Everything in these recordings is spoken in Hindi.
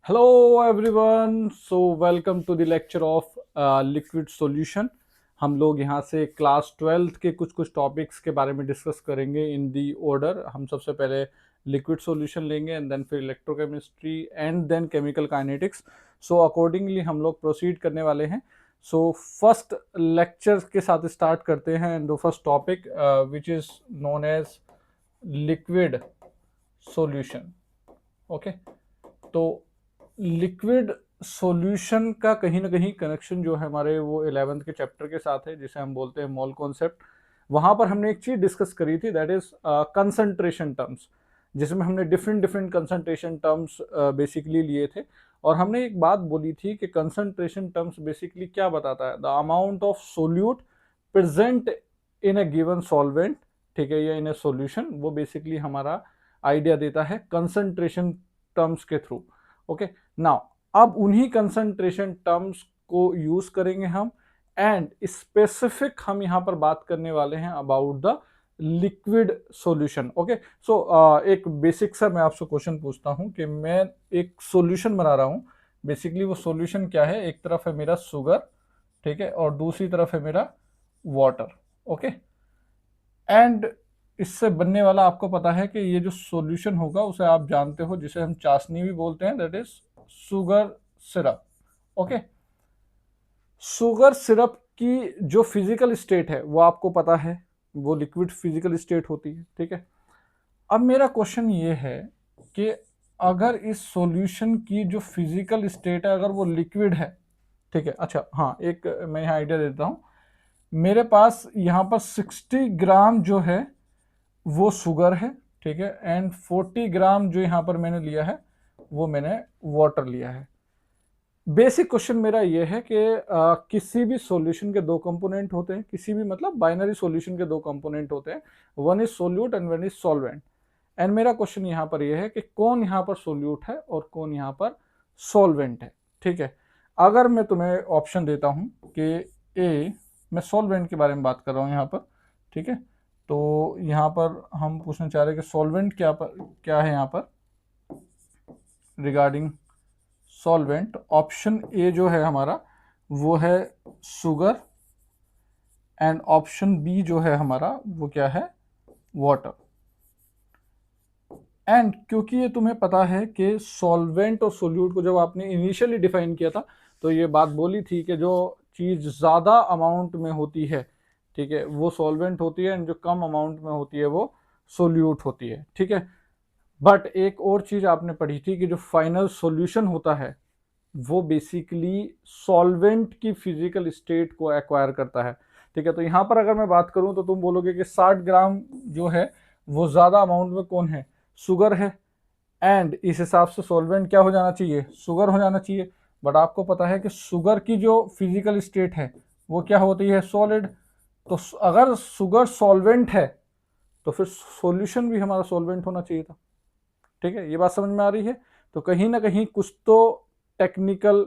Hello everyone, so welcome to the lecture of liquid solution. हम लोग यहाँ से क्लास 12th के कुछ कुछ टॉपिक्स के बारे में डिस्कस करेंगे इन दी ऑर्डर. हम सबसे पहले लिक्विड सॉल्यूशन लेंगे एंड देन फिर electrochemistry and then chemical kinetics. So accordingly हम लोग प्रोसीड करने वाले हैं. सो फर्स्ट लेक्चर के साथ स्टार्ट करते हैं and the first topic which is known as liquid solution. Okay, तो लिक्विड सॉल्यूशन का कहीं ना कहीं कनेक्शन जो है हमारे वो 11th के चैप्टर के साथ है, जिसे हम बोलते हैं मोल कॉन्सेप्ट. वहां पर हमने एक चीज डिस्कस करी थी, दैट इज कंसंट्रेशन टर्म्स, जिसमें हमने different different concentration terms basically लिए थे. और हमने एक बात बोली थी कि कंसंट्रेशन टर्म्स बेसिकली क्या बताता है, the amount of solute present in A given solvent, ठीक है, या इन ए सॉल्यूशन. वो बेसिकली हमारा आइडिया देता है कंसंट्रेशन टर्म्स के थ्रू. ओके, नाउ अब उन्हीं कंसंट्रेशन टर्म्स को यूज करेंगे हम, एंड स्पेसिफिक हम यहां पर बात करने वाले हैं about the liquid solution. Okay, so एक बेसिक सा मैं आपसे क्वेश्चन पूछता हूं कि मैं एक सॉल्यूशन बना रहा हूं. बेसिकली वो सॉल्यूशन क्या है, एक तरफ है मेरा शुगर, ठीक है, और दूसरी तरफ है मेरा वाटर. ओके, एंड इससे बनने वाला आपको पता है कि ये जो सॉल्यूशन होगा उसे आप जानते हो, जिसे हम चाशनी भी बोलते हैं, that is sugar syrup. Okay, sugar syrup की जो फिजिकल स्टेट है वो आपको पता है, वो लिक्विड फिजिकल स्टेट होती है. ठीक है, अब मेरा क्वेश्चन ये है कि अगर इस सॉल्यूशन की जो फिजिकल स्टेट है अगर वो लिक्विड है, ठीक है, अच्छा हाँ, एक मैं यहाँ आइडिया देता हूँ. मेरे पास यहाँ पर 60 ग्राम जो है वो शुगर है, ठीक है, एंड 40 ग्राम जो यहाँ पर मैंने लिया है वो मैंने वाटर लिया है. बेसिक क्वेश्चन मेरा ये है कि किसी भी सॉल्यूशन के दो कंपोनेंट होते हैं, किसी भी मतलब बाइनरी सॉल्यूशन के दो कंपोनेंट होते हैं, one is solute and one is solvent. And मेरा क्वेश्चन यहाँ पर यह है कि कौन यहाँ पर सोल्यूट है और कौन यहाँ पर सॉल्वेंट है. ठीक है, अगर मैं तुम्हें ऑप्शन देता हूँ कि ए, मैं सॉल्वेंट के बारे में बात कर रहा हूँ यहाँ पर, ठीक है, तो यहाँ पर हम पूछना चाह रहे हैं कि सॉल्वेंट क्या है यहाँ पर रिगार्डिंग सॉल्वेंट. ऑप्शन ए जो है हमारा वो है शुगर, एंड ऑप्शन बी जो है हमारा वो क्या है, वाटर. एंड क्योंकि ये तुम्हें पता है कि सॉल्वेंट और सोल्यूट को जब आपने इनिशियली डिफाइन किया था तो ये बात बोली थी कि जो चीज़ ज़्यादा अमाउंट में होती है, ठीक है, वो सॉल्वेंट होती है, एंड जो कम अमाउंट में होती है वो सोल्यूट होती है. ठीक है, बट एक और चीज़ आपने पढ़ी थी कि जो फाइनल सॉल्यूशन होता है वो बेसिकली सॉल्वेंट की फिजिकल स्टेट को एक्वायर करता है. ठीक है, तो यहाँ पर अगर मैं बात करूँ तो तुम बोलोगे कि 60 ग्राम जो है वो ज़्यादा अमाउंट में कौन है, शुगर है, एंड इस हिसाब से सॉल्वेंट क्या हो जाना चाहिए, शुगर हो जाना चाहिए. बट आपको पता है कि शुगर की जो फिजिकल स्टेट है वो क्या होती है, सॉलिड. तो अगर शुगर सॉल्वेंट है तो फिर सॉल्यूशन भी हमारा सॉल्वेंट होना चाहिए था. ठीक है, ये बात समझ में आ रही है. तो कहीं ना कहीं कुछ तो टेक्निकल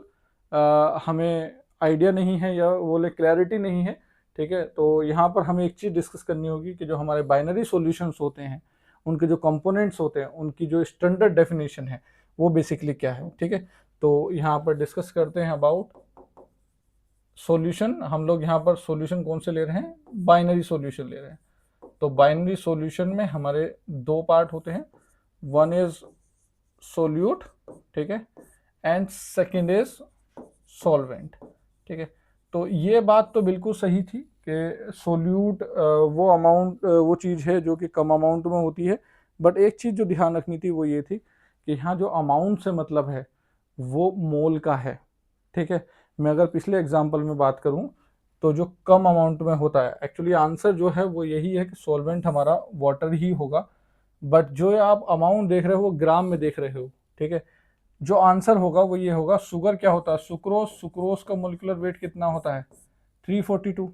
हमें आइडिया नहीं है या बोले क्लैरिटी नहीं है. ठीक है, तो यहाँ पर हमें एक चीज़ डिस्कस करनी होगी कि जो हमारे बाइनरी सॉल्यूशंस होते हैं उनके जो कंपोनेंट्स होते हैं उनकी जो स्टैंडर्ड डेफिनेशन है वो बेसिकली क्या है. ठीक है, तो यहाँ पर डिस्कस करते हैं अबाउट सॉल्यूशन. हम लोग यहाँ पर सॉल्यूशन कौन से ले रहे हैं, बाइनरी सॉल्यूशन ले रहे हैं. तो बाइनरी सॉल्यूशन में हमारे दो पार्ट होते हैं, वन इज सोल्यूट, ठीक है, एंड सेकेंड इज सॉल्वेंट. ठीक है, तो ये बात तो बिल्कुल सही थी कि सोल्यूट वो अमाउंट वो चीज़ है जो कि कम अमाउंट में होती है. बट एक चीज़ जो ध्यान रखनी थी वो ये थी कि यहाँ जो अमाउंट से मतलब है वो मोल का है. ठीक है, मैं अगर पिछले एग्जाम्पल में बात करूँ तो जो कम अमाउंट में होता है, एक्चुअली आंसर जो है वो यही है कि सॉल्वेंट हमारा वाटर ही होगा. बट जो आप अमाउंट देख रहे हो वो ग्राम में देख रहे हो. ठीक है, जो आंसर होगा वो ये होगा, शुगर क्या होता है, सुक्रोज, सुक्रोज का मोलिकुलर वेट कितना होता है, 342.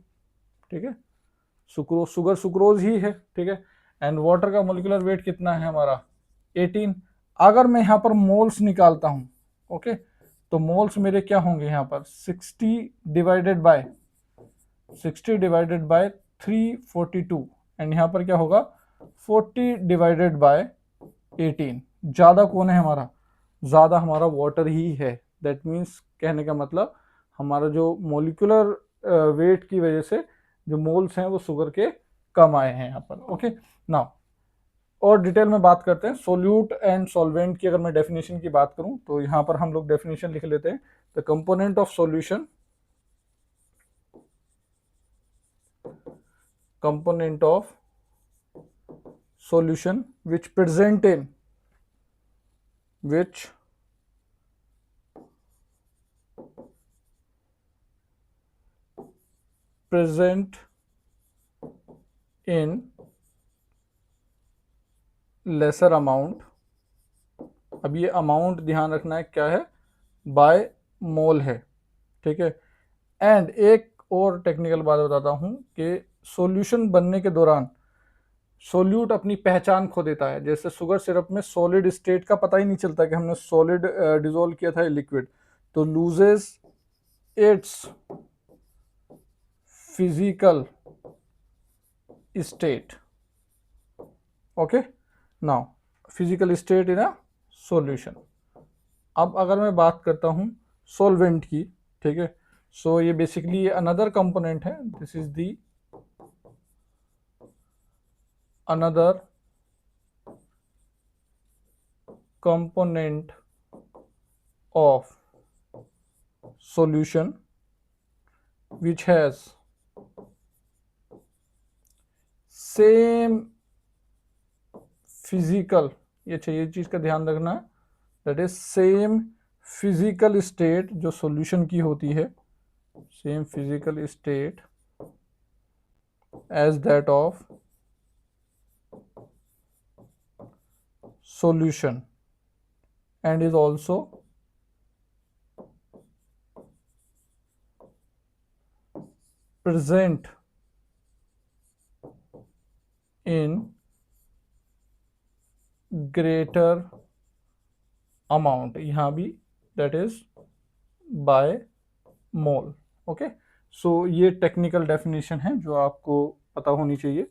ठीक है, सुक्रोज, शुगर सुक्रोज ही है. ठीक है, एंड वाटर का मोलिकुलर वेट कितना है हमारा, 18. अगर मैं यहाँ पर मोल्स निकालता हूँ, ओके, तो मोल्स मेरे क्या होंगे यहाँ पर 60 डिवाइडेड बाय 342, एंड यहाँ पर क्या होगा 40 डिवाइडेड बाय 18. ज़्यादा कौन है हमारा, ज़्यादा हमारा वाटर ही है। दैट मीन्स कहने का मतलब हमारा जो मोलिकुलर वेट की वजह से जो मोल्स हैं वो शुगर के कम आए हैं यहाँ पर। ओके, नाउ और डिटेल में बात करते हैं सोल्यूट एंड सॉल्वेंट की। अगर मैं डेफिनेशन की बात करूं तो यहाँ पर हम लोग डेफिनेशन लिख लेते हैं। The component of solution, component of solution which present in lesser amount। अब ये अमाउंट ध्यान रखना है क्या है, बाय मोल है, ठीक है। एंड एक और टेक्निकल बात बताता हूं कि सॉल्यूशन बनने के दौरान सोल्यूट अपनी पहचान खो देता है। जैसे शुगर सिरप में सॉलिड स्टेट का पता ही नहीं चलता कि हमने सॉलिड डिसॉल्व किया था लिक्विड, तो loses it's physical state. Okay, now physical state in a solution. अब अगर मैं बात करता हूं सॉल्वेंट की, ठीक है, सो ये बेसिकली अनदर कंपोनेंट है। This is the another component of solution which has same physical, ये चाहिए चीज का ध्यान रखना है, that is same physical state जो सॉल्यूशन की होती है, same physical state as that of solution and is also present in greater amount, यहाँ भी that is by mole। Okay, so ये टेक्निकल डेफिनेशन है जो आपको पता होनी चाहिए,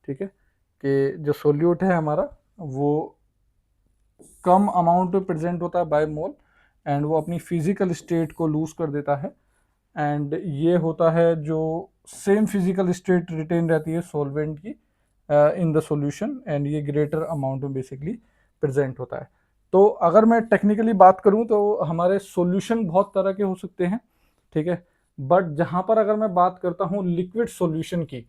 ठीक है, कि जो सोल्यूट है हमारा वो कम अमाउंट में प्रेजेंट होता है बाय मोल एंड वो अपनी फिजिकल स्टेट को लूज कर देता है। एंड ये होता है जो सेम फिजिकल स्टेट रिटेन रहती है सॉल्वेंट की इन द सॉल्यूशन, एंड ये ग्रेटर अमाउंट में बेसिकली प्रेजेंट होता है। तो अगर मैं टेक्निकली बात करूं तो हमारे सॉल्यूशन बहुत तरह के हो सकते हैं, ठीक है, बट जहां पर अगर मैं बात करता हूं लिक्विड सॉल्यूशन की,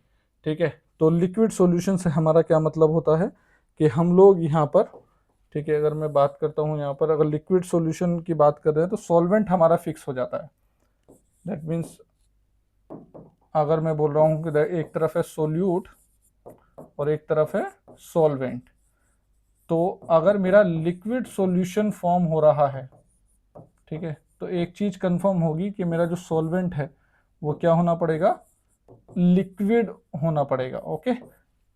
ठीक है, तो लिक्विड सॉल्यूशन से हमारा क्या मतलब होता है कि हम लोग यहाँ पर, ठीक है, अगर मैं बात करता हूँ यहाँ पर अगर लिक्विड सॉल्यूशन की बात कर रहे हैं तो सॉल्वेंट हमारा फिक्स हो जाता है। दैट मीन्स अगर मैं बोल रहा हूँ कि एक तरफ है सोल्यूट और एक तरफ है सॉल्वेंट, तो अगर मेरा लिक्विड सॉल्यूशन फॉर्म हो रहा है, ठीक है, तो एक चीज कंफर्म होगी कि मेरा जो सॉल्वेंट है वो क्या होना पड़ेगा, लिक्विड होना पड़ेगा। ओके,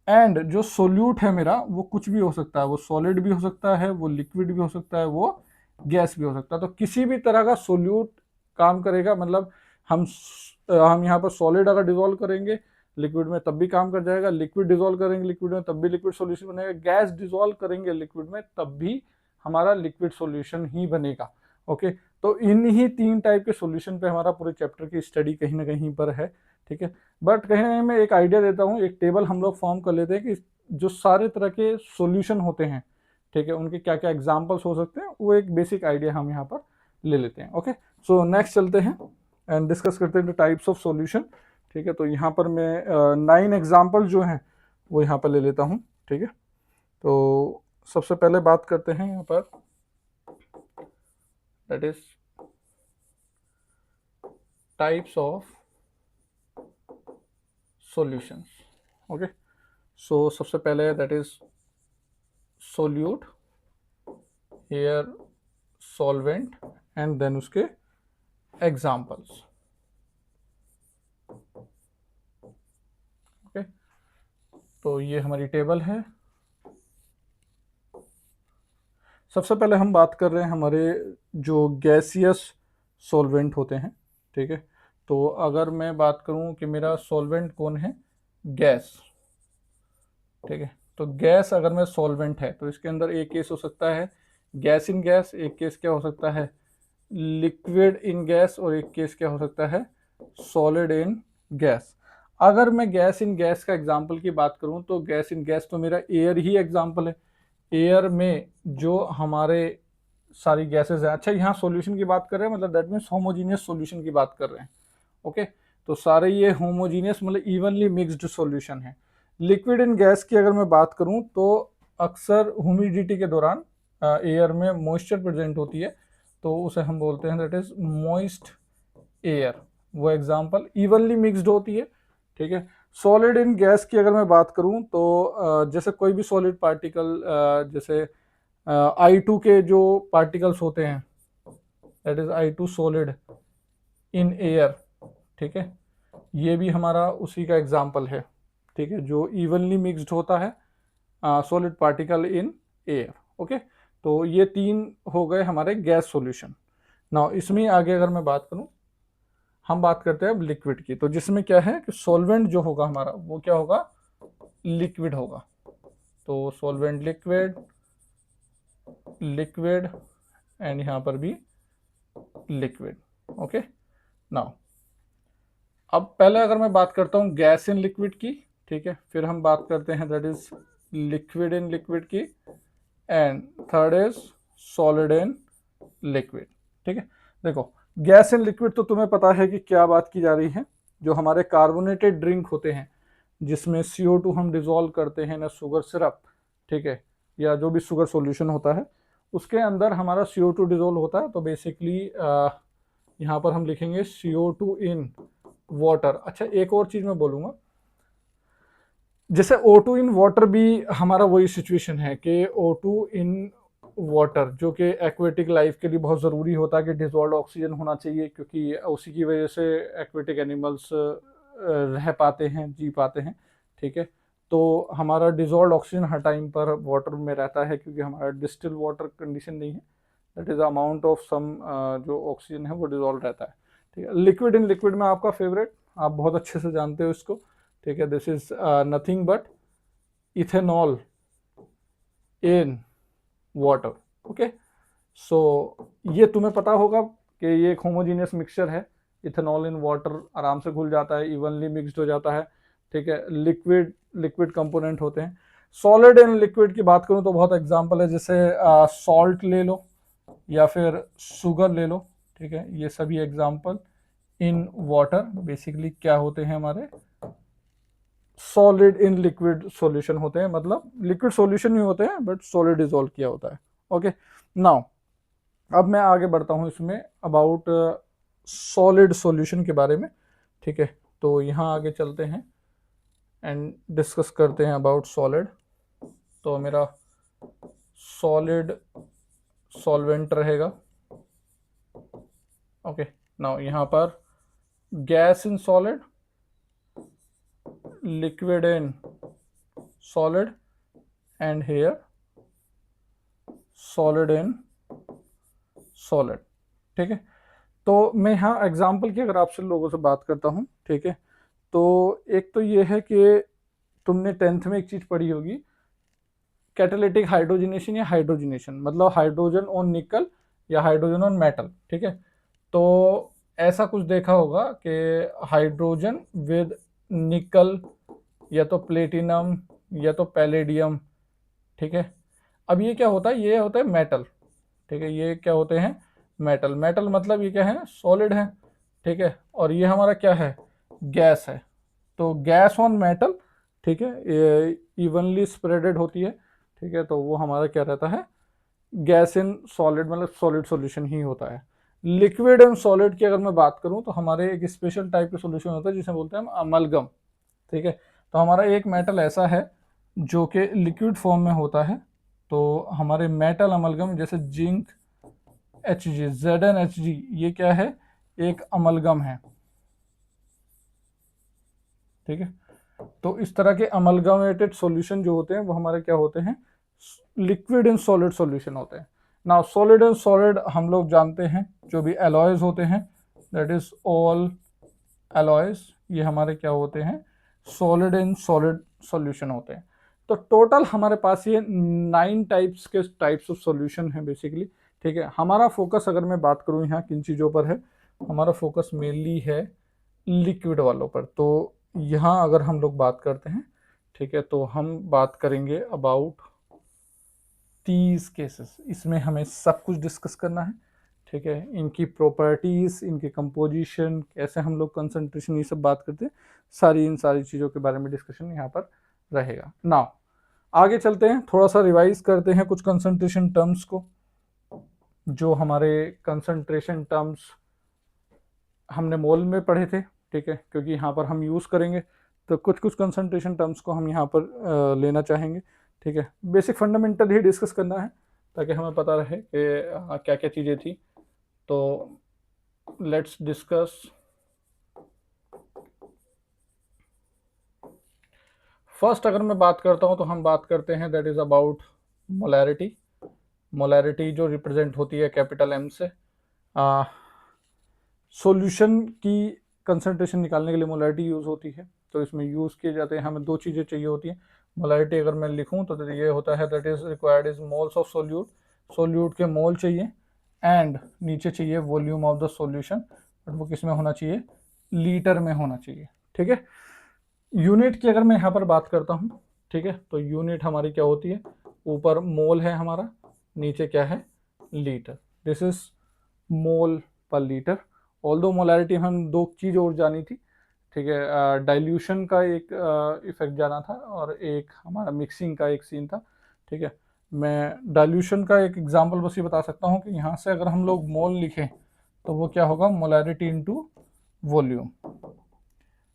एंड जो सोल्यूट है मेरा वो कुछ भी हो सकता है, वो सॉलिड भी हो सकता है, वो लिक्विड भी हो सकता है, वो गैस भी हो सकता है। तो किसी भी तरह का सोल्यूट काम करेगा, मतलब हम यहाँ पर सॉलिड अगर डिजोल्व करेंगे लिक्विड में तब भी काम कर जाएगा, लिक्विड डिजोल्व करेंगे लिक्विड में तब भी लिक्विड सॉल्यूशन बनेगा, गैस डिजोल्व करेंगे लिक्विड में तब भी हमारा लिक्विड सॉल्यूशन ही बनेगा। ओके, तो इन ही 3 टाइप के सॉल्यूशन पे हमारा पूरे चैप्टर की स्टडी कहीं ना कहीं पर है, ठीक है। बट कहीं ना कहीं मैं एक आइडिया देता हूँ, एक टेबल हम लोग फॉर्म कर लेते हैं कि जो सारे तरह के सॉल्यूशन होते हैं, ठीक है, उनके क्या क्या एग्जांपल्स हो सकते हैं, वो एक बेसिक आइडिया हम यहाँ पर ले लेते हैं। ओके, सो नेक्स्ट चलते हैं एंड डिस्कस करते हैं टाइप्स ऑफ सॉल्यूशन, ठीक है। तो यहाँ पर मैं 9 एग्जाम्पल जो हैं वो यहाँ पर ले लेता हूँ, ठीक है। तो सबसे पहले बात करते हैं यहाँ पर, that is types of solutions. Okay, so सबसे पहले that is solute, here solvent and then उसके एग्जाम्पल्स। ओके, तो ये हमारी टेबल है। सबसे पहले हम बात कर रहे हैं हमारे जो गैसियस सॉल्वेंट होते हैं, ठीक है। तो अगर मैं बात करूं कि मेरा सॉल्वेंट कौन है, गैस, ठीक है। तो गैस अगर मैं सॉल्वेंट है तो इसके अंदर एक केस हो सकता है गैस इन गैस, एक केस क्या हो सकता है लिक्विड इन गैस, और एक केस क्या हो सकता है सॉलिड इन गैस। अगर मैं गैस इन गैस का एग्जांपल की बात करूं तो गैस इन गैस तो मेरा एयर ही एग्जांपल है। एयर में जो हमारे सारी गैसेस हैं, अच्छा यहाँ सॉल्यूशन की बात कर रहे हैं, मतलब दैट मीन्स होमोजीनियस सॉल्यूशन की बात कर रहे हैं। ओके, तो सारे ये होमोजीनियस मतलब इवनली मिक्स्ड सॉल्यूशन है। लिक्विड इन गैस की अगर मैं बात करूं तो अक्सर ह्यूमिडिटी के दौरान एयर में मॉइस्चर प्रेजेंट होती है, तो उसे हम बोलते हैं दैट इज मॉइस्ट एयर। वो एग्जांपल इवनली मिक्स्ड होती है, ठीक है। सॉलिड इन गैस की अगर मैं बात करूं तो जैसे कोई भी सॉलिड पार्टिकल, जैसे I2 के जो पार्टिकल्स होते हैं that is I2 solid in air, ठीक है, ये भी हमारा उसी का एग्जाम्पल है, ठीक है, जो इवनली मिक्स्ड होता है solid particle in air. Okay, तो ये तीन हो गए हमारे गैस सॉल्यूशन। नाउ इसमें आगे अगर मैं बात करूं, हम बात करते हैं अब लिक्विड की, तो जिसमें क्या है कि सॉल्वेंट जो होगा हमारा वो क्या होगा लिक्विड होगा। तो सॉल्वेंट लिक्विड, लिक्विड एंड यहाँ पर भी लिक्विड। ओके, नाउ अब पहले अगर मैं बात करता हूँ गैस इन लिक्विड की, ठीक है, फिर हम बात करते हैं that is liquid in liquid की, and third is solid in liquid. ठीक है, देखो गैस इन लिक्विड तो तुम्हें पता है कि क्या बात की जा रही है। जो हमारे कार्बोनेटेड ड्रिंक होते हैं जिसमें CO2 हम डिजोल्व करते हैं ना, शुगर सिरप, ठीक है, या जो भी शुगर सॉल्यूशन होता है उसके अंदर हमारा CO2 डिजोल्व होता है, तो बेसिकली यहाँ पर हम लिखेंगे CO2 इन वाटर। अच्छा एक और चीज मैं बोलूंगा, जैसे O2 इन वाटर भी हमारा वही सिचुएशन है कि O2 इन वाटर जो कि एक्वेटिक लाइफ के लिए बहुत ज़रूरी होता है कि डिजॉल्व ऑक्सीजन होना चाहिए, क्योंकि उसी की वजह से एक्वेटिक एनिमल्स रह पाते हैं, जी पाते हैं। ठीक है, तो हमारा डिजॉल्व ऑक्सीजन हर टाइम पर वाटर में रहता है, क्योंकि हमारा डिस्टिल वाटर कंडीशन नहीं है, that is amount of some जो ऑक्सीजन है वो डिजॉल्व रहता है। ठीक है, लिक्विड इन लिक्विड में आपका फेवरेट, आप बहुत अच्छे से जानते हो इसको, ठीक है, this is nothing but ethanol in water. Okay, so ये तुम्हें पता होगा कि ये एक होमोजीनियस मिक्सचर है, इथेनॉल इन वाटर आराम से घुल जाता है, इवनली मिक्सड हो जाता है। ठीक है, लिक्विड लिक्विड कंपोनेंट होते हैं। सॉलिड इन लिक्विड की बात करूं तो बहुत एग्जांपल है, जैसे सॉल्ट ले लो या फिर शुगर ले लो, ठीक है, ये सभी एग्जांपल इन वाटर बेसिकली क्या होते हैं हमारे सॉलिड इन लिक्विड सॉल्यूशन होते हैं, मतलब लिक्विड सॉल्यूशन ही होते हैं बट सॉलिड डिजोल्व किया होता है। ओके, नाउ अब मैं आगे बढ़ता हूं इसमें अबाउट सॉलिड सॉल्यूशन के बारे में। ठीक है, तो यहाँ आगे चलते हैं एंड डिस्कस करते हैं अबाउट सॉलिड। तो मेरा सॉलिड सॉल्वेंट रहेगा। ओके, नाउ यहाँ पर gas in solid, liquid in solid, and here solid in solid. ठीक है, तो मैं यहाँ एग्जाम्पल की अगर आपसे लोगों से बात करता हूँ, ठीक है, तो एक तो ये है कि तुमने 10th में एक चीज पढ़ी होगी कैटालिटिक हाइड्रोजनेशन या हाइड्रोजनेशन, मतलब हाइड्रोजन ऑन निकल या हाइड्रोजन ऑन मेटल। ठीक है, तो ऐसा कुछ देखा होगा कि हाइड्रोजन विद निकल या तो प्लेटिनम या तो पैलेडियम। ठीक है, अब ये क्या होता है, ये होता है मेटल। ठीक है, ये क्या होते हैं मेटल। मेटल मतलब ये क्या है सॉलिड है। ठीक है, और ये हमारा क्या है गैस है। तो गैस ऑन मेटल, ठीक है, ये इवनली स्प्रेडेड होती है। ठीक है, तो वो हमारा क्या रहता है गैस इन सॉलिड, मतलब सॉलिड सॉल्यूशन ही होता है। लिक्विड एंड सॉलिड की अगर मैं बात करूं तो हमारे एक स्पेशल टाइप के सॉल्यूशन होता है जिसे बोलते हैं हम अमलगम। ठीक है, तो हमारा एक मेटल ऐसा है जो कि लिक्विड फॉर्म में होता है, तो हमारे मेटल अमलगम जैसे जिंक Hg, ZnHg, ये क्या है एक अमलगम है। ठीक है, तो इस तरह के अमलगमेटेड सॉल्यूशन जो होते हैं वो हमारे क्या होते हैं लिक्विड इन सॉलिड सॉल्यूशन होते हैं। नाउ सॉलिड इन सॉलिड हम लोग जानते हैं जो भी एलॉयज होते हैं दैट इज ऑल एलॉयज, ये हमारे क्या होते हैं सॉलिड इन सॉलिड सॉल्यूशन होते हैं। तो टोटल हमारे पास ये 9 टाइप्स ऑफ सॉल्यूशन है बेसिकली। ठीक है, हमारा फोकस अगर मैं बात करूं यहाँ किन चीज़ों पर है, हमारा फोकस मेनली है लिक्विड वालों पर। तो यहाँ अगर हम लोग बात करते हैं, ठीक है, तो हम बात करेंगे अबाउट 30 केसेस। इसमें हमें सब कुछ डिस्कस करना है। ठीक है, इनकी प्रॉपर्टीज, इनके कंपोजिशन, कैसे हम लोग कंसंट्रेशन, ये सब बात करते हैं। इन सारी चीज़ों के बारे में डिस्कशन यहाँ पर रहेगा। नाउ आगे चलते हैं, थोड़ा सा रिवाइज करते हैं कुछ कंसंट्रेशन टर्म्स को, जो हमारे कंसंट्रेशन टर्म्स हमने मोल में पढ़े थे। ठीक है, क्योंकि यहाँ पर हम यूज़ करेंगे, तो कुछ कुछ कंसंट्रेशन टर्म्स को हम यहाँ पर लेना चाहेंगे। ठीक है, बेसिक फंडामेंटल ही डिस्कस करना है ताकि हमें पता रहे कि क्या क्या चीज़ें थी। तो लेट्स डिस्कस। फर्स्ट अगर मैं बात करता हूँ तो हम बात करते हैं that is about molarity. Molarity जो रिप्रेजेंट होती है कैपिटल एम से। सॉल्यूशन की कंसंट्रेशन निकालने के लिए मोलैरिटी यूज़ होती है। तो इसमें यूज़ किए जाते हैं, हमें दो चीज़ें चाहिए होती हैं। मोलैरिटी अगर मैं लिखूं तो ये होता है that is required is moles of solute, solute के मोल चाहिए, एंड नीचे चाहिए volume of the solution, but वो किस में होना चाहिए, लीटर में होना चाहिए। ठीक है, यूनिट की अगर मैं यहाँ पर बात करता हूँ, ठीक है, तो यूनिट हमारी क्या होती है, ऊपर मोल है हमारा, नीचे क्या है, लीटर। दिस इज मोल पर लीटर। ऑल्दो मोलैरिटी हम दो चीज़ और जानी थी। ठीक है, डाइल्यूशन का एक इफेक्ट जाना था और एक हमारा मिक्सिंग का एक सीन था। ठीक है, मैं डाइल्यूशन का एक एग्जांपल बस ये बता सकता हूँ कि यहाँ से अगर हम लोग मोल लिखें तो वो क्या होगा, molarity into volume,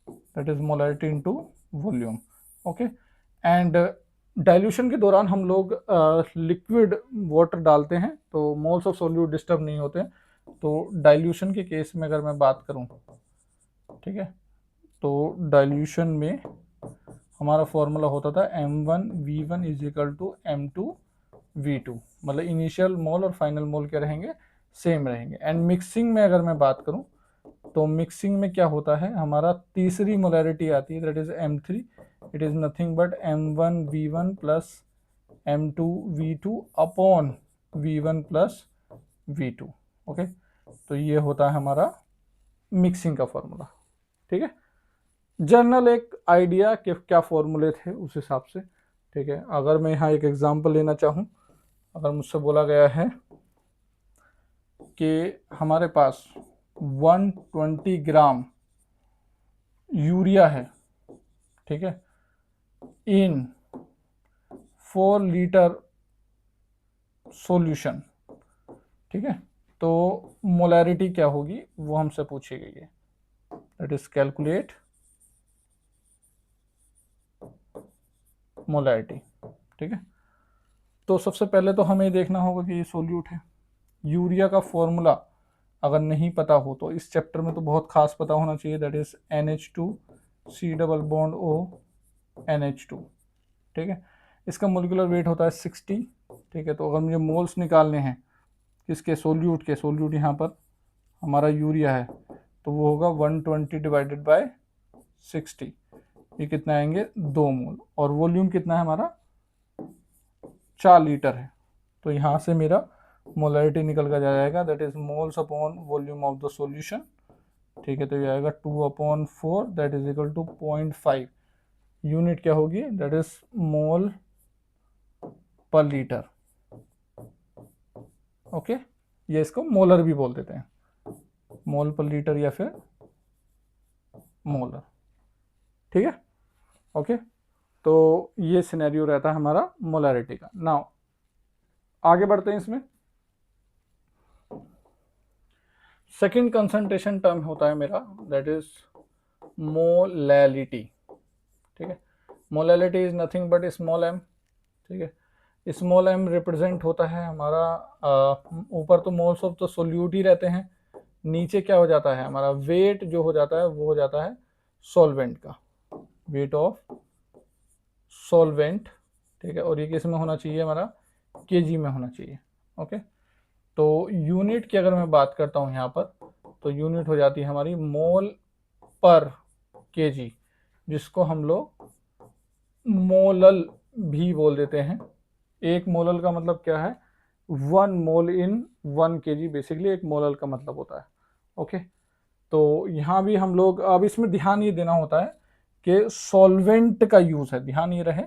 that is molarity into volume. Okay, and dilution के दौरान हम लोग लिक्विड वाटर डालते हैं तो मोल्स ऑफ सोल्यूट डिस्टर्ब नहीं होते हैं। तो डाइल्यूशन के केस में अगर मैं बात करूं, ठीक है, तो डाइल्यूशन में हमारा फॉर्मूला होता था M1V1 is equal to M2V2, मतलब इनिशियल मोल और फाइनल मोल क्या रहेंगे, सेम रहेंगे। एंड मिक्सिंग में अगर मैं बात करूं तो मिक्सिंग में क्या होता है, हमारा तीसरी मोलैरिटी आती है that is M3, it is nothing but M1V1 plus M2V2 upon V1 plus V2। Okay, तो ये होता है हमारा मिक्सिंग का फॉर्मूला। ठीक है, जनरल एक आइडिया कि क्या फॉर्मूले थे उस हिसाब से। ठीक है, अगर मैं यहाँ एक एग्जांपल लेना चाहूँ, अगर मुझसे बोला गया है कि हमारे पास 120 ग्राम यूरिया है, ठीक है, इन 4 लीटर सॉल्यूशन, ठीक है, तो मोलैरिटी क्या होगी वो हमसे पूछी गई है। That is calculate molarity. ठीक है, तो सबसे पहले तो हमें देखना होगा कि ये सोल्यूट है। यूरिया का फॉर्मूला अगर नहीं पता हो तो इस चैप्टर में तो बहुत खास पता होना चाहिए, that is NH2C double bond O NH2। ठीक है, इसका मोलिकुलर वेट होता है 60। ठीक है, तो अगर मुझे मोल्स निकालने हैं किसके, सोल्यूट के, सोल्यूट यहाँ पर हमारा यूरिया है, तो वो होगा 120 डिवाइडेड बाय 60, ये कितना आएंगे, 2 मोल। और वॉल्यूम कितना है हमारा, 4 लीटर है। तो यहाँ से मेरा मोलैरिटी निकल कर जाएगा that is moles upon volume of the solution. ठीक है, तो ये आएगा 2/4 that is equal to 0.5। Unit क्या होगी, दैट इज मोल पर लीटर। ओके, ये इसको मोलर भी बोल देते हैं, मोल पर लीटर या फिर मोलर। ठीक है, ओके, तो ये सिनेरियो रहता है हमारा मोलैरिटी का। नाउ आगे बढ़ते हैं, इसमें सेकंड कंसंट्रेशन टर्म होता है मेरा दैट इज मोलैलिटी। ठीक है, molality is nothing but small m। ठीक है, स्मॉल m रिप्रेजेंट होता है हमारा, ऊपर तो मोल्स ऑफ तो सोल्यूट ही रहते हैं, नीचे क्या हो जाता है हमारा वेट जो हो जाता है वो हो जाता है सॉल्वेंट का, वेट ऑफ सॉल्वेंट। ठीक है, और ये किस में होना चाहिए हमारा, केजी में होना चाहिए। ओके, तो यूनिट की अगर मैं बात करता हूँ यहाँ पर, तो यूनिट हो जाती है हमारी मोल पर केजी, जिसको हम लोग मोलल भी बोल देते हैं। 1 मोलल का मतलब क्या है? 1 मोल इन 1 केजी, बेसिकली 1 मोलल का मतलब होता है। ओके, तो यहाँ भी हम लोग, अब इसमें ध्यान ये देना होता है कि सॉल्वेंट का यूज़ है। ध्यान ये रहे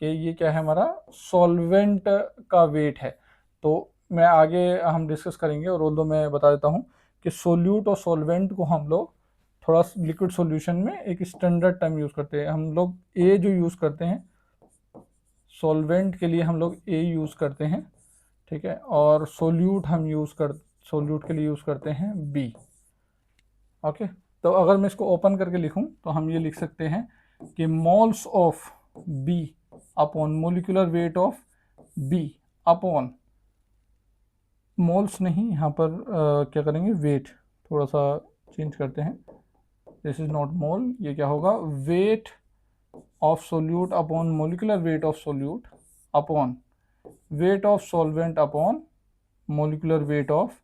कि ये क्या है, हमारा सॉल्वेंट का वेट है। तो मैं आगे हम डिस्कस करेंगे, और दो मैं बता देता हूँ कि सोल्यूट और सॉल्वेंट को हम लोग थोड़ा लिक्विड सॉल्यूशन में एक स्टैंडर्ड टर्म यूज़ करते हैं। हम लोग ए जो यूज़ करते हैं सॉल्वेंट के लिए, हम लोग ए यूज़ करते हैं, ठीक है, और सोल्यूट के लिए यूज़ करते हैं बी। ओके, तो अगर मैं इसको ओपन करके लिखूं तो हम ये लिख सकते हैं कि moles of B upon molecular weight of B upon, moles नहीं, यहाँ पर क्या करेंगे, वेट थोड़ा सा चेंज करते हैं। दिस इज नॉट मोल, ये क्या होगा, weight of solute upon molecular weight of solute upon weight of solvent upon molecular weight of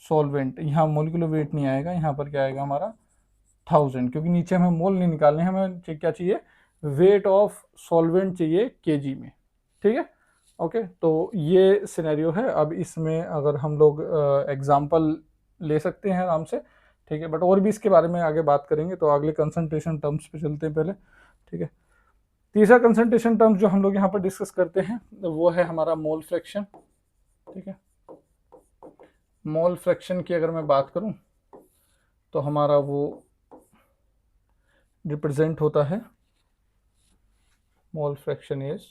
solvent. यहाँ मोलिकुलर वेट नहीं आएगा, यहाँ पर क्या आएगा हमारा 1000, क्योंकि नीचे हमें मोल नहीं निकालने, हमें क्या चाहिए, वेट ऑफ सॉल्वेंट चाहिए केजी में। ठीक है, ओके, तो ये सिनेरियो है। अब इसमें अगर हम लोग एग्जांपल ले सकते हैं आराम से, ठीक है, बट और भी इसके बारे में आगे बात करेंगे। तो अगले कंसंट्रेशन टर्म्स पे चलते हैं पहले, ठीक है। तीसरा कंसंट्रेशन टर्म्स जो हम लोग यहाँ पर डिस्कस करते हैं वो है हमारा मोल फ्रैक्शन, ठीक है। मोल फ्रैक्शन की अगर मैं बात करूं तो हमारा वो रिप्रेजेंट होता है, मोल फ्रैक्शन इज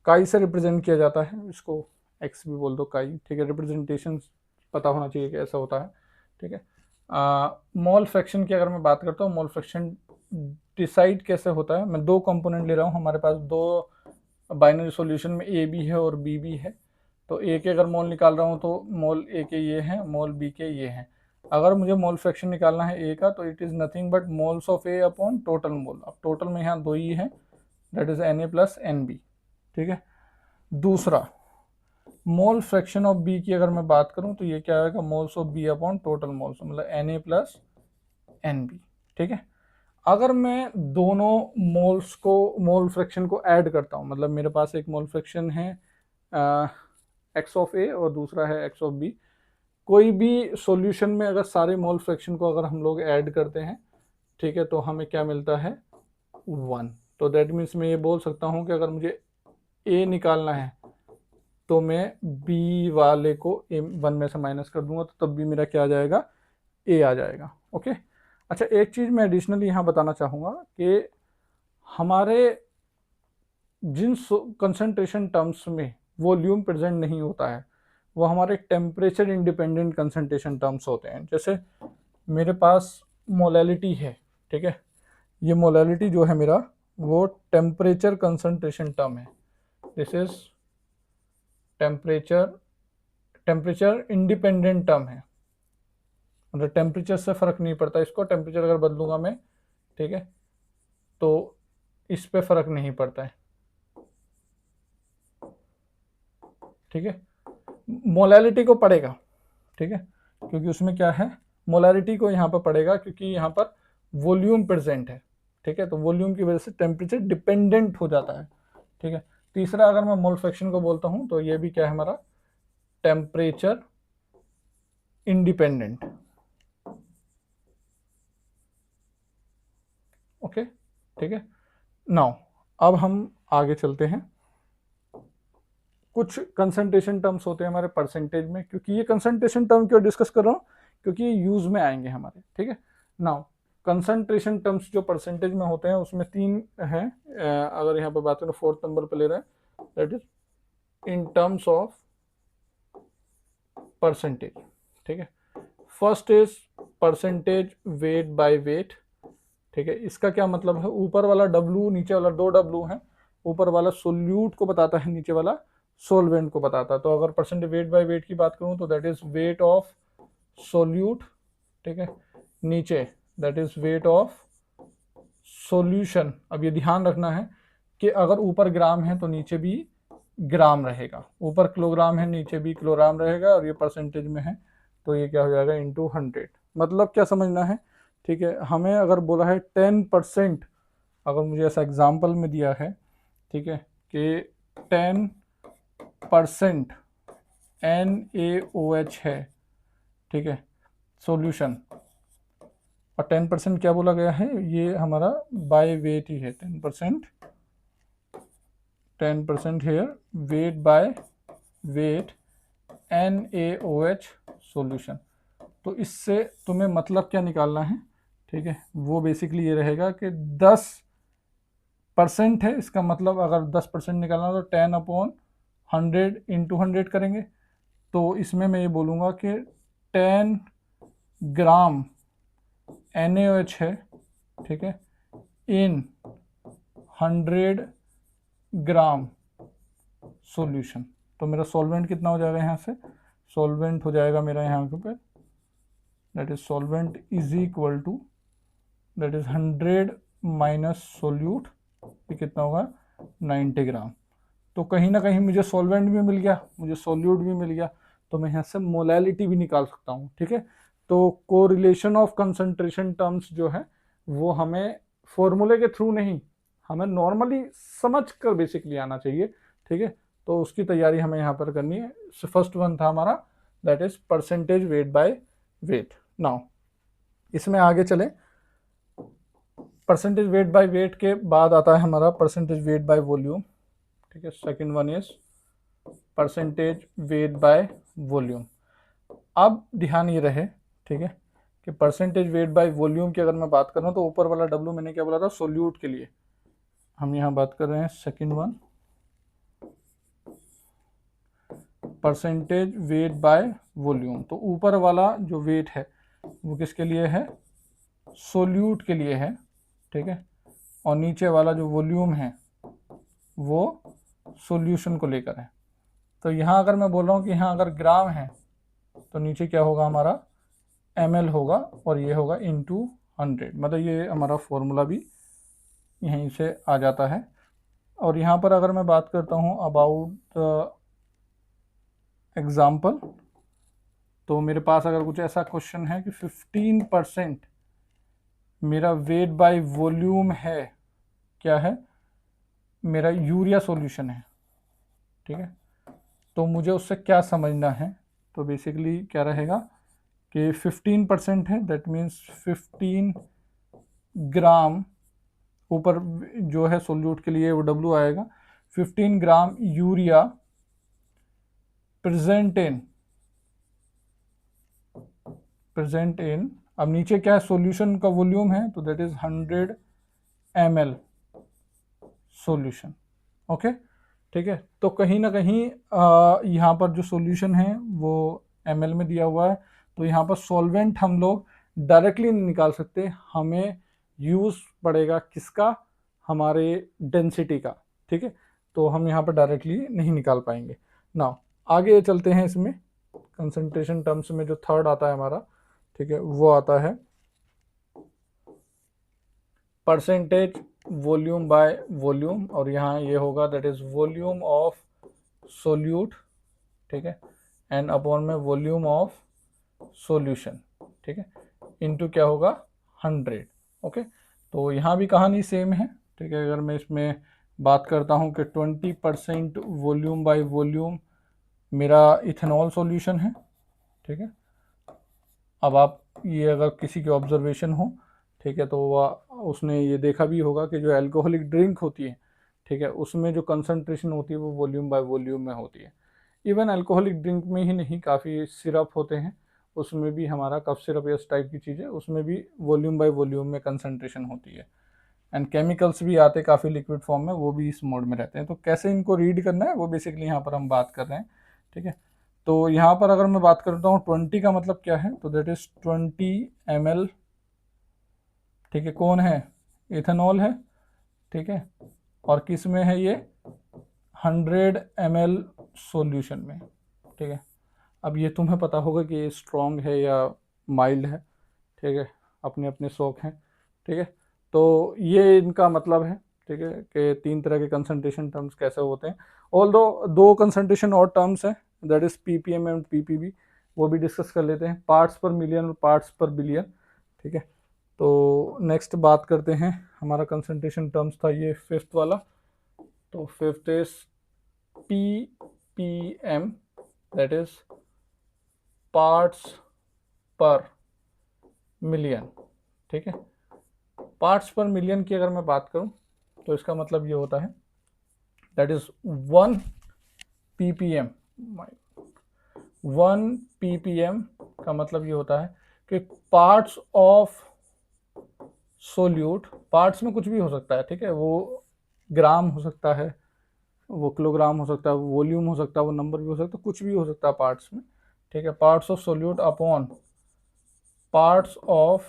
काई से रिप्रेजेंट किया जाता है, इसको एक्स भी बोल दो, काई, ठीक है। रिप्रेजेंटेशन पता होना चाहिए कि ऐसा होता है, ठीक है। मोल फ्रैक्शन की अगर मैं बात करता हूँ, मोल फ्रैक्शन डिसाइड कैसे होता है, मैं 2 कंपोनेंट ले रहा हूँ, हमारे पास 2 बाइनरी सॉल्यूशन में ए भी है और बी भी है। तो ए के अगर मोल निकाल रहा हूँ तो मोल ए के ये हैं, मोल बी के ये हैं। अगर मुझे मोल फ्रैक्शन निकालना है ए का, तो it is nothing but moles of A upon total mole. अब टोटल में यहाँ 2 ही है, that is n A plus N B, ठीक है। दूसरा, मोल फ्रैक्शन ऑफ बी की अगर मैं बात करूं तो ये क्या आएगा, moles of B upon total moles, मतलब N A plus N B, ठीक है। अगर मैं दोनों मोल्स को, मोल फ्रैक्शन को ऐड करता हूं, मतलब मेरे पास एक मोल फ्रैक्शन है एक्स ऑफ ए और दूसरा है एक्स ऑफ बी, कोई भी सॉल्यूशन में अगर सारे मोल फ्रैक्शन को अगर हम लोग ऐड करते हैं, ठीक है, तो हमें क्या मिलता है, 1। तो दैट मीन्स मैं ये बोल सकता हूँ कि अगर मुझे ए निकालना है तो मैं बी वाले को ए 1 में से माइनस कर दूंगा, तो तब भी मेरा क्या आ जाएगा, ए आ जाएगा। ओके, अच्छा, एक चीज़ मैं एडिशनली यहाँ बताना चाहूँगा कि हमारे जिन कंसंट्रेशन टर्म्स में वॉल्यूम प्रेजेंट नहीं होता है, वो हमारे टेम्परेचर इंडिपेंडेंट कंसंट्रेशन टर्म्स होते हैं। जैसे मेरे पास मोलैलिटी है, ठीक है, ये मोलैलिटी जो है मेरा, वो टेम्परेचर कंसंट्रेशन टर्म है। This is temperature independent term है, मतलब टेम्परेचर से फर्क नहीं पड़ता इसको, टेम्परेचर अगर बदलूंगा मैं, ठीक है, तो इस पे फर्क नहीं पड़ता है, ठीक है। मोलैलिटी को पड़ेगा, ठीक है, क्योंकि उसमें क्या है, मोलैलिटी को यहाँ पर पड़ेगा क्योंकि यहाँ पर वॉल्यूम प्रेजेंट है, ठीक है। तो वॉल्यूम की वजह से टेम्परेचर डिपेंडेंट हो जाता है, ठीक है। तीसरा, अगर मैं मोल फ्रैक्शन को बोलता हूँ तो ये भी क्या है हमारा, टेम्परेचर इंडिपेंडेंट। ओके, ठीक है। नाउ अब हम आगे चलते हैं। कुछ कंसंट्रेशन टर्म्स होते हैं हमारे परसेंटेज में, क्योंकि ये कंसंट्रेशन टर्म क्यों डिस्कस कर रहा हूँ, क्योंकि ये यूज में आएंगे हमारे, ठीक है। नाउ कंसंट्रेशन टर्म्स जो परसेंटेज में होते हैं उसमें 3 हैं। अगर यहाँ पे बात करें, 4th नंबर पे ले रहे हैं, that is in terms of percentage, ठीक है। First is percentage wait by wait, ठीक है। इसका क्या मतलब है, ऊपर वाला W, नीचे वाला 2 W है, ऊपर वाला सोल्यूट को बताता है, नीचे वाला सोलवेंट को बताता है। तो अगर परसेंटेज वेट बाय वेट की बात करूं तो that is weight of solute, ठीक है, नीचे that is weight of solution. अब ये ध्यान रखना है कि अगर ऊपर ग्राम है तो नीचे भी ग्राम रहेगा, ऊपर किलोग्राम है नीचे भी किलोग्राम रहेगा, और ये परसेंटेज में है तो ये क्या हो जाएगा, × 100। मतलब क्या समझना है, ठीक है, हमें अगर बोला है 10% अगर मुझे ऐसा एग्जाम्पल में दिया है, ठीक है, कि 10% NaOH है, ठीक है, सॉल्यूशन, और 10% क्या बोला गया है, ये हमारा बाय वेट ही है, 10% here weight by weight NaOH solution. तो इससे तुम्हें मतलब क्या निकालना है, ठीक है, वो बेसिकली ये रहेगा कि 10% है, इसका मतलब अगर 10% निकालना हो तो 10/100 इंटू 100 करेंगे। तो इसमें मैं ये बोलूँगा कि 10 ग्राम NaOH है, ठीक है, इन 100 ग्राम सॉल्यूशन। तो मेरा सॉल्वेंट कितना हो जाएगा, यहाँ से सॉल्वेंट हो जाएगा मेरा यहाँ पे, that is solvent is equal to, that is 100 minus solute, ये कितना होगा 90 ग्राम। तो कहीं ना कहीं मुझे सॉल्वेंट भी मिल गया, मुझे सोल्यूट भी मिल गया, तो मैं यहाँ से मोलैलिटी भी निकाल सकता हूँ, ठीक है। तो कोरिलेशन ऑफ कंसंट्रेशन टर्म्स जो है वो हमें फॉर्मूले के थ्रू नहीं, हमें नॉर्मली समझ कर बेसिकली आना चाहिए, ठीक है। तो उसकी तैयारी हमें यहाँ पर करनी है। फर्स्ट वन था हमारा, that is percentage wait by wait. Now इसमें आगे चले, परसेंटेज वेट बाय वेट के बाद आता है हमारा परसेंटेज वेट बाय वॉल्यूम, ठीक है। Second one is percentage weight by volume. अब ध्यान ये रहे, ठीक है, कि परसेंटेज वेट बाय वॉल्यूम की अगर मैं बात कर रहा हूँ तो ऊपर वाला W मैंने क्या बोला था, सोल्यूट के लिए, हम यहाँ बात कर रहे हैं second one, percentage weight by volume. तो ऊपर वाला जो वेट है वो किसके लिए है, सोल्यूट के लिए है, ठीक है, और नीचे वाला जो वॉल्यूम है वो सॉल्यूशन को लेकर है। तो यहाँ अगर मैं बोल रहा हूँ कि यहाँ अगर ग्राम है तो नीचे क्या होगा हमारा ml होगा, और ये होगा इंटू 100, मतलब ये हमारा फॉर्मूला भी यहीं से आ जाता है। और यहाँ पर अगर मैं बात करता हूँ अबाउट एग्जाम्पल, तो मेरे पास अगर कुछ ऐसा क्वेश्चन है कि 15% मेरा वेट बाय वॉल्यूम है, क्या है, मेरा यूरिया सॉल्यूशन है, ठीक है, तो मुझे उससे क्या समझना है। तो बेसिकली क्या रहेगा कि 15% है, दैट मीन्स 15 ग्राम, ऊपर जो है सोल्यूट के लिए वो W आएगा, 15 ग्राम यूरिया प्रेजेंट इन, अब नीचे क्या है, सॉल्यूशन का वॉल्यूम है, तो that is 100 ml solution, okay, ठीक है। तो कहीं ना कहीं यहाँ पर जो सॉल्यूशन है वो ml में दिया हुआ है, तो यहाँ पर सॉल्वेंट हम लोग डायरेक्टली नहीं निकाल सकते, हमें यूज पड़ेगा किसका, हमारे डेंसिटी का, ठीक है। तो हम यहाँ पर डायरेक्टली नहीं निकाल पाएंगे। नाउ आगे चलते हैं, इसमें कंसंट्रेशन टर्म्स में जो थर्ड आता है हमारा, ठीक है, वो आता है परसेंटेज वॉल्यूम बाय वॉल्यूम, और यहाँ ये होगा that is volume of solute, ठीक है, एंड अपॉन में वॉल्यूम ऑफ सॉल्यूशन, ठीक है, इनटू क्या होगा 100, ओके। तो यहाँ भी कहानी सेम है, ठीक है। अगर मैं इसमें बात करता हूँ कि 20% वॉल्यूम बाय वॉल्यूम मेरा इथेनॉल सॉल्यूशन है, ठीक है। अब आप ये अगर किसी की ऑब्जर्वेशन हो, ठीक है, तो उसने ये देखा भी होगा कि जो अल्कोहलिक ड्रिंक होती है, ठीक है, उसमें जो कंसंट्रेशन होती है वो वॉल्यूम बाय वॉल्यूम में होती है। इवन अल्कोहलिक ड्रिंक में ही नहीं, काफ़ी सिरप होते हैं उसमें भी हमारा कफ सिरप या इस टाइप की चीज़ें, उसमें भी वॉल्यूम बाय वॉल्यूम में कंसंट्रेशन होती है। एंड केमिकल्स भी आते काफ़ी लिक्विड फॉर्म में, वो भी इस मोड में रहते हैं। तो कैसे इनको रीड करना है वो बेसिकली यहाँ पर हम बात कर रहे हैं, ठीक है। तो यहाँ पर अगर मैं बात करता हूँ 20 का मतलब क्या है, तो दैट इज 20 ml, ठीक है, कौन है, इथेनॉल है, ठीक है, और किस में है ये 100 ml सॉल्यूशन में, ठीक है। अब ये तुम्हें पता होगा कि ये स्ट्रॉन्ग है या माइल्ड है, ठीक है, अपने अपने शौक हैं, ठीक है। तो ये इनका मतलब है, ठीक है, कि तीन तरह के कंसंट्रेशन टर्म्स कैसे होते हैं। ऑल दो कंसंट्रेशन और टर्म्स हैं, that is ppm and ppb, वो भी डिस्कस कर लेते हैं, पार्ट्स पर मिलियन और पार्ट्स पर बिलियन, ठीक है। तो नेक्स्ट बात करते हैं, हमारा कंसंट्रेशन टर्म्स था ये फिफ्थ वाला। तो fifth is ppm, that is parts पर मिलियन। ठीक है, पार्ट्स पर मिलियन की अगर मैं बात करूं तो इसका मतलब ये होता है दैट इज 1 ppm। 1 ppm का मतलब ये होता है कि पार्ट्स ऑफ सोल्यूट, पार्ट्स में कुछ भी हो सकता है, ठीक है, वो ग्राम हो सकता है, वो किलोग्राम हो सकता है, वो वॉल्यूम हो सकता है, वो नंबर भी हो सकता है, कुछ भी हो सकता है पार्ट्स में। ठीक है, parts of solute upon parts of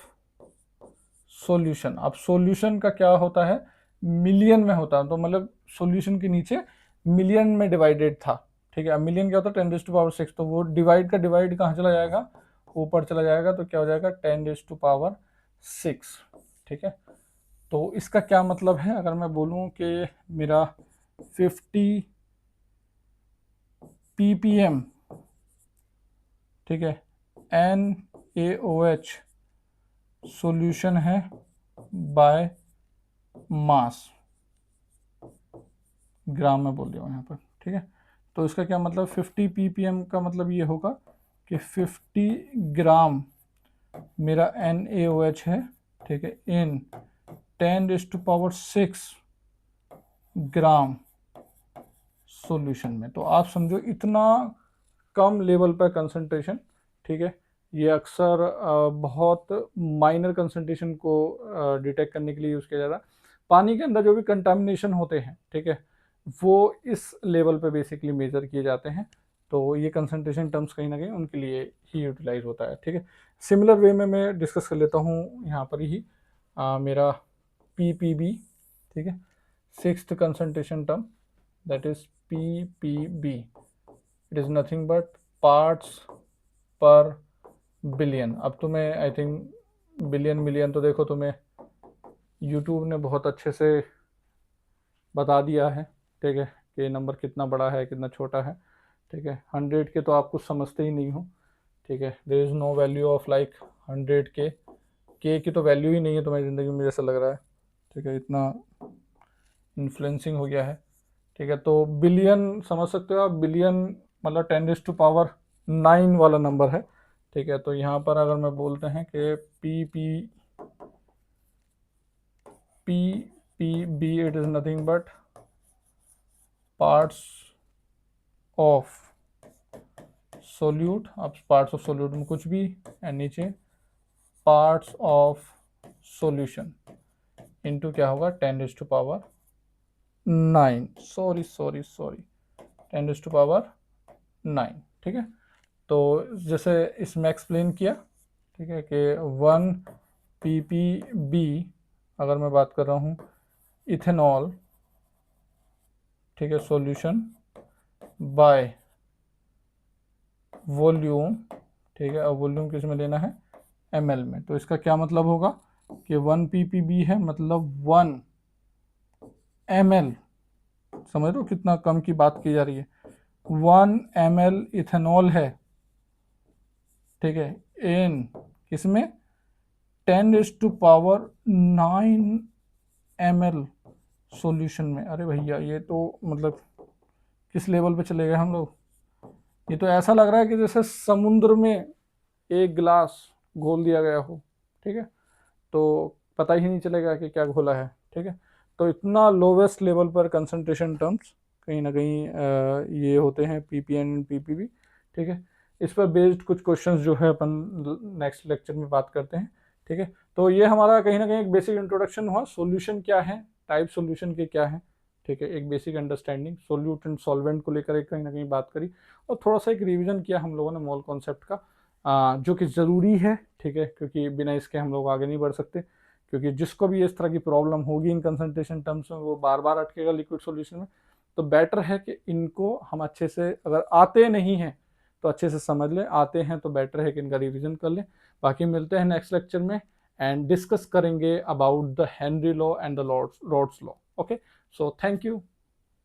solution. अब सॉल्यूशन का क्या होता है, मिलियन में होता है, तो मतलब सॉल्यूशन के नीचे मिलियन में डिवाइडेड था। ठीक है, अब मिलियन क्या होता है 10⁻⁶, तो वो डिवाइड का डिवाइड कहाँ चला जाएगा, ऊपर चला जाएगा, तो क्या हो जाएगा 10⁻⁶। ठीक है, तो इसका क्या मतलब है, अगर मैं बोलूँ कि मेरा 50 ppm, ठीक है, NaOH सॉल्यूशन है बाय मास, ग्राम में बोल दिया यहाँ पर। ठीक है, तो इसका क्या मतलब 50 ppm का मतलब ये होगा कि 50 ग्राम मेरा NaOH है, ठीक है, इन 10⁻⁶ ग्राम सॉल्यूशन में। तो आप समझो इतना कम लेवल पर कंसंट्रेशन। ठीक है, ये अक्सर बहुत माइनर कंसंट्रेशन को डिटेक्ट करने के लिए यूज़ किया जाता है। पानी के अंदर जो भी कंटामिनेशन होते हैं, ठीक है, वो इस लेवल पे बेसिकली मेजर किए जाते हैं। तो ये कंसंट्रेशन टर्म्स कहीं ना कहीं उनके लिए ही यूटिलाइज होता है। ठीक है, सिमिलर वे में मैं डिस्कस कर लेता हूँ यहाँ पर ही मेरा PPB। ठीक है, sixth concentration term that is PPB, it is nothing but parts पर बिलियन। अब तुम्हें आई थिंक बिलियन मिलियन तो देखो तुम्हें यूट्यूब ने बहुत अच्छे से बता दिया है। ठीक है, कि नंबर कितना बड़ा है कितना छोटा है। ठीक है, 100 के तो आप कुछ समझते ही नहीं हो। ठीक है, there is no value of like 100 के की तो वैल्यू ही नहीं है तुम्हारी ज़िंदगी में, जैसा लग रहा है। ठीक है, इतना इन्फ्लुएंसिंग हो गया है। ठीक है, तो बिलियन समझ सकते हो आप, बिलियन मतलब 10⁻⁹ वाला नंबर है। ठीक है, तो यहाँ पर अगर मैं बोलते हैं कि PPB it is nothing but parts of solute. अब पार्ट्स ऑफ सोल्यूट में कुछ भी, एंड नीचे पार्ट्स ऑफ सॉल्यूशन इनटू क्या होगा 10⁻⁹, सॉरी सॉरी सॉरी 10⁻⁹। ठीक है, तो जैसे इसमें एक्सप्लेन किया, ठीक है, कि 1 ppb अगर मैं बात कर रहा हूँ इथेनॉल, ठीक है, सॉल्यूशन बाय वॉल्यूम। ठीक है, अब वॉल्यूम किस में लेना है, ml में। तो इसका क्या मतलब होगा कि 1 ppb है मतलब 1 ml। समझ रहे हो कितना कम की बात की जा रही है, 1 ml इथेनॉल है। ठीक है, इन किसमें 10⁻⁹ ml सॉल्यूशन में। अरे भैया ये तो मतलब किस लेवल पे चले गए हम लोग। ये तो ऐसा लग रहा है कि जैसे समुद्र में एक गिलास घोल दिया गया हो। ठीक है, तो पता ही नहीं चलेगा कि क्या घोला है। ठीक है, तो इतना लोवेस्ट लेवल पर कंसंट्रेशन टर्म्स कहीं ना कहीं ये होते हैं PPN एंड PPB। ठीक है, इस पर बेस्ड कुछ क्वेश्चंस जो है अपन नेक्स्ट लेक्चर में बात करते हैं। ठीक है, तो ये हमारा कहीं ना कहीं एक बेसिक इंट्रोडक्शन हुआ, सॉल्यूशन क्या है, टाइप सॉल्यूशन के क्या है। ठीक है, एक basic understanding solute and solvent को लेकर एक कहीं ना कहीं बात करी, और थोड़ा सा एक रिवीजन किया हम लोगों ने मोल कॉन्सेप्ट का, जो कि ज़रूरी है। ठीक है, क्योंकि बिना इसके हम लोग आगे नहीं बढ़ सकते, क्योंकि जिसको भी इस तरह की प्रॉब्लम होगी इन कंसंट्रेशन टर्म्स में वो बार बार अटकेगा लिक्विड सॉल्यूशन में। तो बेटर है कि इनको हम अच्छे से, अगर आते नहीं हैं तो अच्छे से समझ लें, आते हैं तो बेटर है कि इनका रिवीजन कर लें। बाकी मिलते हैं नेक्स्ट लेक्चर में एंड डिस्कस करेंगे about the Henry law and the rods law. Okay, so thank you.